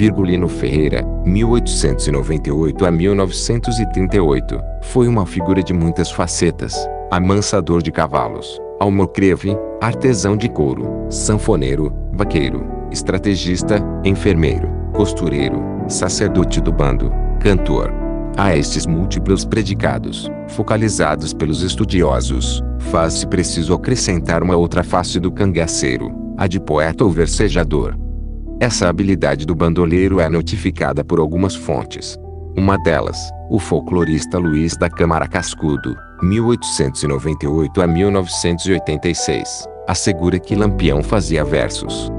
Virgulino Ferreira, 1898 a 1938, foi uma figura de muitas facetas: amansador de cavalos, almocreve, artesão de couro, sanfoneiro, vaqueiro, estrategista, enfermeiro, costureiro, sacerdote do bando, cantor. A estes múltiplos predicados, focalizados pelos estudiosos, faz-se preciso acrescentar uma outra face do cangaceiro, a de poeta ou versejador. Essa habilidade do bandoleiro é notificada por algumas fontes. Uma delas, o folclorista Luiz da Câmara Cascudo, 1898 a 1986, assegura que Lampião fazia versos.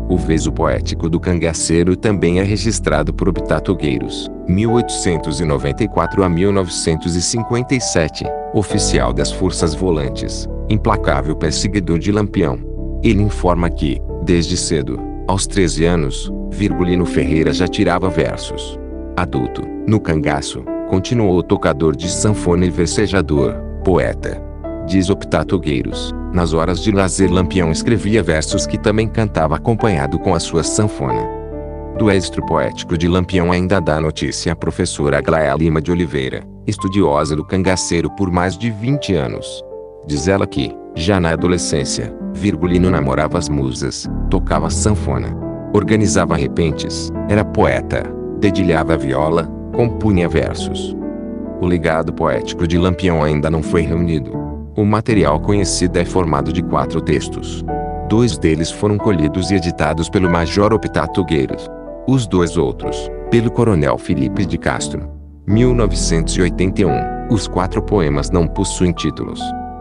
O veso poético do cangaceiro também é registrado por Bitatugueiros, 1894 a 1957, oficial das Forças Volantes, implacável perseguidor de Lampião. Ele informa que, desde cedo, aos 13 anos, Virgulino Ferreira já tirava versos. Adulto, no cangaço, continuou tocador de sanfona e versejador, poeta. Diz o Bitatugueiros, nas horas de lazer Lampião escrevia versos que também cantava acompanhado com a sua sanfona. Do êxito poético de Lampião ainda dá notícia a professora Aglaé Lima de Oliveira, estudiosa do cangaceiro por mais de 20 anos. Diz ela que, já na adolescência, Virgulino namorava as musas, tocava sanfona, organizava repentes, era poeta, dedilhava a viola, compunha versos. O legado poético de Lampião ainda não foi reunido. O material conhecido é formado de 4 textos. 2 deles foram colhidos e editados pelo Major Bitatugueiros. Os 2 outros, pelo Coronel Felipe de Castro. 1981. Os 4 poemas não possuem títulos.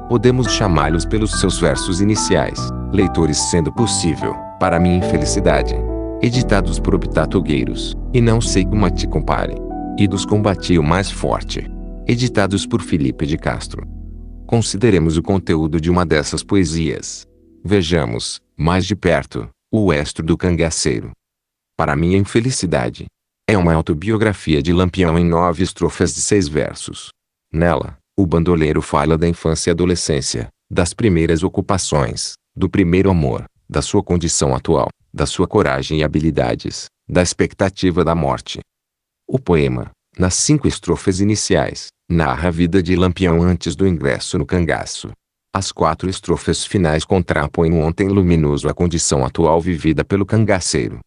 Podemos chamá-los pelos seus versos iniciais, leitores sendo possível, para minha infelicidade. Editados por Bitatugueiros, e não sei como a te compare. E dos combati o mais forte. Editados por Felipe de Castro. Consideremos o conteúdo de uma dessas poesias. Vejamos, mais de perto, o Estro do Cangaceiro. Para minha infelicidade. É uma autobiografia de Lampião em 9 estrofes de 6 versos. Nela, o bandoleiro fala da infância e adolescência, das primeiras ocupações, do primeiro amor, da sua condição atual, da sua coragem e habilidades, da expectativa da morte. O poema, nas 5 estrofes iniciais, narra a vida de Lampião antes do ingresso no cangaço. As 4 estrofes finais contrapõem um ontem luminoso à condição atual vivida pelo cangaceiro.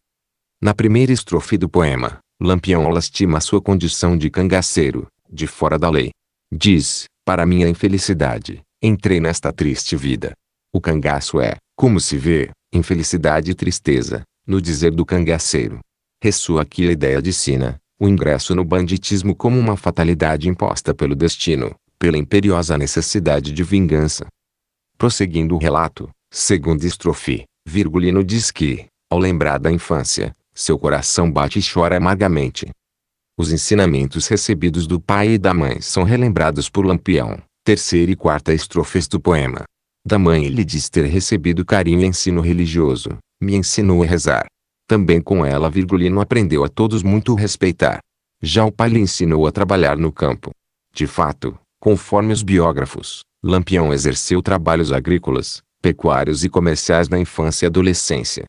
Na primeira estrofe do poema, Lampião lastima a sua condição de cangaceiro, de fora da lei. Diz, para minha infelicidade, entrei nesta triste vida. O cangaço é, como se vê, infelicidade e tristeza, no dizer do cangaceiro. Ressoa aqui a ideia de sina, o ingresso no banditismo como uma fatalidade imposta pelo destino, pela imperiosa necessidade de vingança. Prosseguindo o relato, segunda estrofe, Virgulino diz que, ao lembrar da infância, seu coração bate e chora amargamente. Os ensinamentos recebidos do pai e da mãe são relembrados por Lampião, terceira e quarta estrofes do poema. Da mãe ele diz ter recebido carinho e ensino religioso, me ensinou a rezar. Também com ela Virgulino aprendeu a todos muito respeitar. Já o pai lhe ensinou a trabalhar no campo. De fato, conforme os biógrafos, Lampião exerceu trabalhos agrícolas, pecuários e comerciais na infância e adolescência.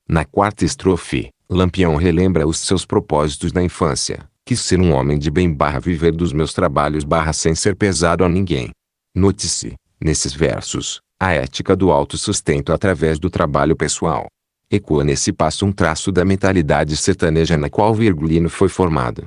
Na quarta estrofe, Lampião relembra os seus propósitos na infância, que ser um homem de bem viver dos meus trabalhos sem ser pesado a ninguém. Note-se, nesses versos, a ética do autossustento através do trabalho pessoal. Ecoa nesse passo um traço da mentalidade sertaneja na qual Virgulino foi formado.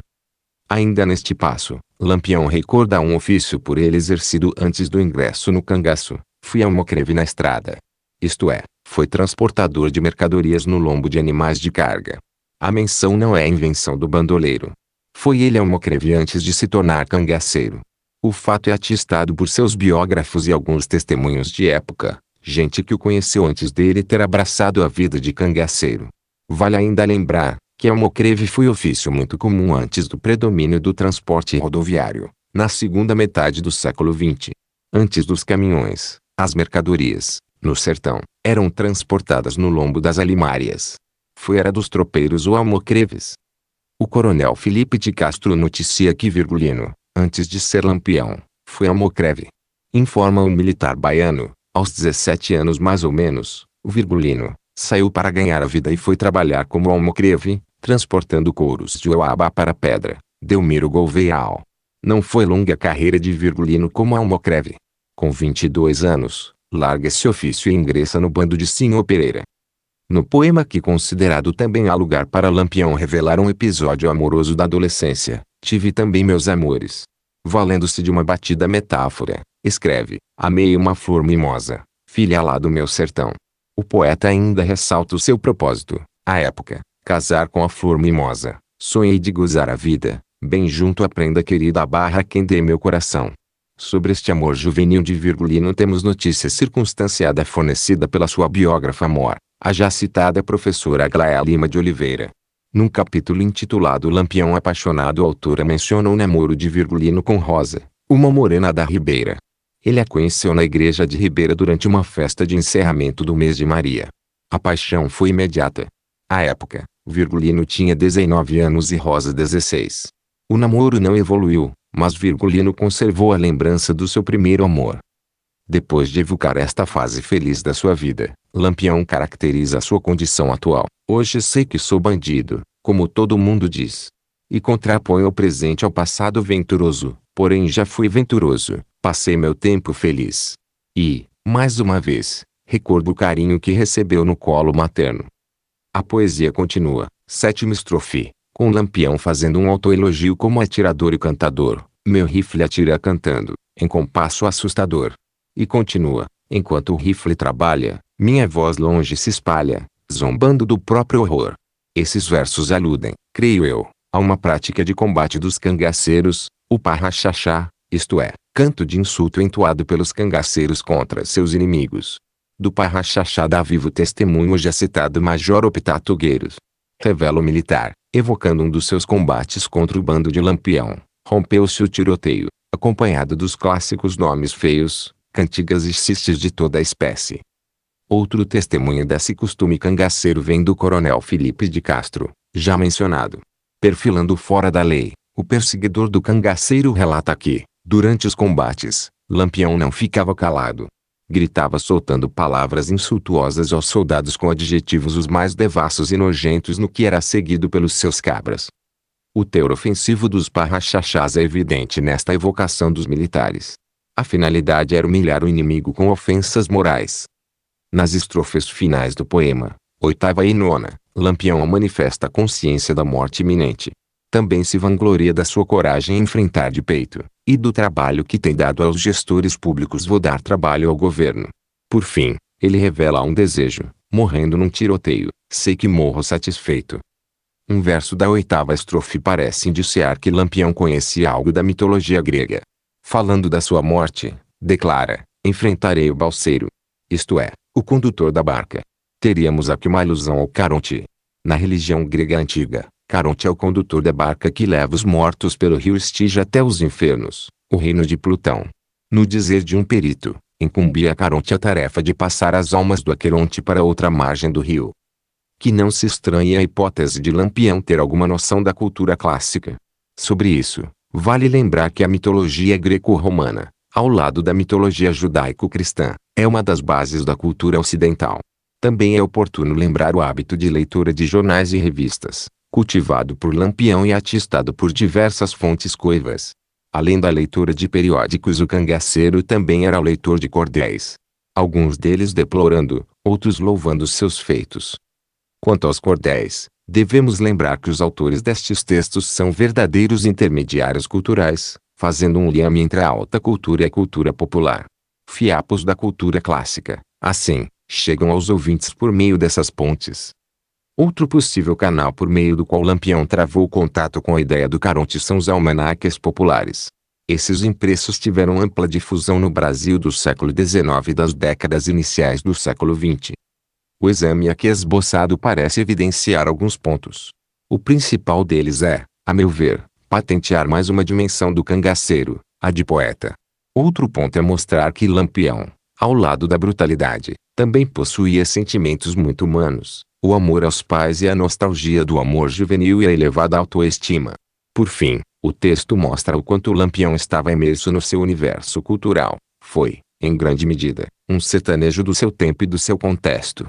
Ainda neste passo, Lampião recorda um ofício por ele exercido antes do ingresso no cangaço: fui almocreve na estrada. Isto é, foi transportador de mercadorias no lombo de animais de carga. A menção não é invenção do bandoleiro. Foi ele almocreve antes de se tornar cangaceiro. O fato é atestado por seus biógrafos e alguns testemunhos de época, gente que o conheceu antes dele ter abraçado a vida de cangaceiro. Vale ainda lembrar que almocreve foi ofício muito comum antes do predomínio do transporte rodoviário, na segunda metade do século XX. Antes dos caminhões, as mercadorias, no sertão, eram transportadas no lombo das alimárias. Foi era dos tropeiros ou almocreves. O coronel Felipe de Castro noticia que Virgulino, antes de ser Lampião, foi almocreve. Informa o militar baiano. Aos 17 anos mais ou menos, o Virgulino saiu para ganhar a vida e foi trabalhar como almocreve, transportando couros de Uauá para Pedra, Delmiro Gouveia. Não foi longa a carreira de Virgulino como almocreve. Com 22 anos, larga esse ofício e ingressa no bando de Sinhô Pereira. No poema que considerado também há lugar para Lampião revelar um episódio amoroso da adolescência, tive também meus amores. Valendo-se de uma batida metáfora, escreve: amei uma flor mimosa, filha lá do meu sertão. O poeta ainda ressalta o seu propósito, à época, casar com a flor mimosa. Sonhei de gozar a vida, bem junto à prenda querida barra quem dê meu coração. Sobre este amor juvenil de Virgulino temos notícia circunstanciada fornecida pela sua biógrafa mor, a já citada professora Aglaé Lima de Oliveira. Num capítulo intitulado Lampião Apaixonado, a autora menciona o namoro de Virgulino com Rosa, uma morena da Ribeira. Ele a conheceu na igreja de Ribeira durante uma festa de encerramento do mês de Maria. A paixão foi imediata. À época, Virgulino tinha 19 anos e Rosa 16. O namoro não evoluiu, mas Virgulino conservou a lembrança do seu primeiro amor. Depois de evocar esta fase feliz da sua vida, Lampião caracteriza a sua condição atual. Hoje sei que sou bandido, como todo mundo diz. E contrapõe o presente ao passado venturoso, porém já fui venturoso, passei meu tempo feliz. E, mais uma vez, recordo o carinho que recebeu no colo materno. A poesia continua, sétima estrofe, com Lampião fazendo um autoelogio como atirador e cantador. Meu rifle atira cantando, em compasso assustador. E continua, enquanto o rifle trabalha, minha voz longe se espalha, zombando do próprio horror. Esses versos aludem, creio eu, a uma prática de combate dos cangaceiros, o parrachachá, isto é, canto de insulto entoado pelos cangaceiros contra seus inimigos. Do parrachachá dá vivo testemunho o já citado Major Optato Gueiros. Revela o militar, evocando um dos seus combates contra o bando de Lampião. Rompeu-se o tiroteio, acompanhado dos clássicos nomes feios, cantigas e xistes de toda a espécie. Outro testemunho desse costume cangaceiro vem do coronel Felipe de Castro, já mencionado. Perfilando fora da lei, o perseguidor do cangaceiro relata que, durante os combates, Lampião não ficava calado. Gritava soltando palavras insultuosas aos soldados com adjetivos os mais devassos e nojentos, no que era seguido pelos seus cabras. O teor ofensivo dos parrachachás é evidente nesta evocação dos militares. A finalidade era humilhar o inimigo com ofensas morais. Nas estrofes finais do poema, oitava e nona, Lampião manifesta a consciência da morte iminente. Também se vangloria da sua coragem em enfrentar de peito, e do trabalho que tem dado aos gestores públicos. Vou dar trabalho ao governo. Por fim, ele revela um desejo: morrendo num tiroteio, sei que morro satisfeito. Um verso da oitava estrofe parece indiciar que Lampião conhecia algo da mitologia grega. Falando da sua morte, declara: enfrentarei o balseiro. Isto é, o condutor da barca. Teríamos aqui uma alusão ao Caronte. Na religião grega antiga, Caronte é o condutor da barca que leva os mortos pelo rio Estige até os infernos, o reino de Plutão. No dizer de um perito, incumbia a Caronte a tarefa de passar as almas do Aqueronte para outra margem do rio. Que não se estranhe a hipótese de Lampião ter alguma noção da cultura clássica. Sobre isso, vale lembrar que a mitologia greco-romana, ao lado da mitologia judaico-cristã, é uma das bases da cultura ocidental. Também é oportuno lembrar o hábito de leitura de jornais e revistas, cultivado por Lampião e atestado por diversas fontes coivas. Além da leitura de periódicos, o cangaceiro também era leitor de cordéis. Alguns deles deplorando, outros louvando seus feitos. Quanto aos cordéis, devemos lembrar que os autores destes textos são verdadeiros intermediários culturais, fazendo um liame entre a alta cultura e a cultura popular. Fiapos da cultura clássica, assim, chegam aos ouvintes por meio dessas pontes. Outro possível canal por meio do qual Lampião travou contato com a ideia do Caronte são os almanaques populares. Esses impressos tiveram ampla difusão no Brasil do século XIX e das décadas iniciais do século XX. O exame aqui esboçado parece evidenciar alguns pontos. O principal deles é, a meu ver, patentear mais uma dimensão do cangaceiro, a de poeta. Outro ponto é mostrar que Lampião, ao lado da brutalidade, também possuía sentimentos muito humanos, o amor aos pais e a nostalgia do amor juvenil e a elevada autoestima. Por fim, o texto mostra o quanto Lampião estava imerso no seu universo cultural. Foi, em grande medida, um sertanejo do seu tempo e do seu contexto.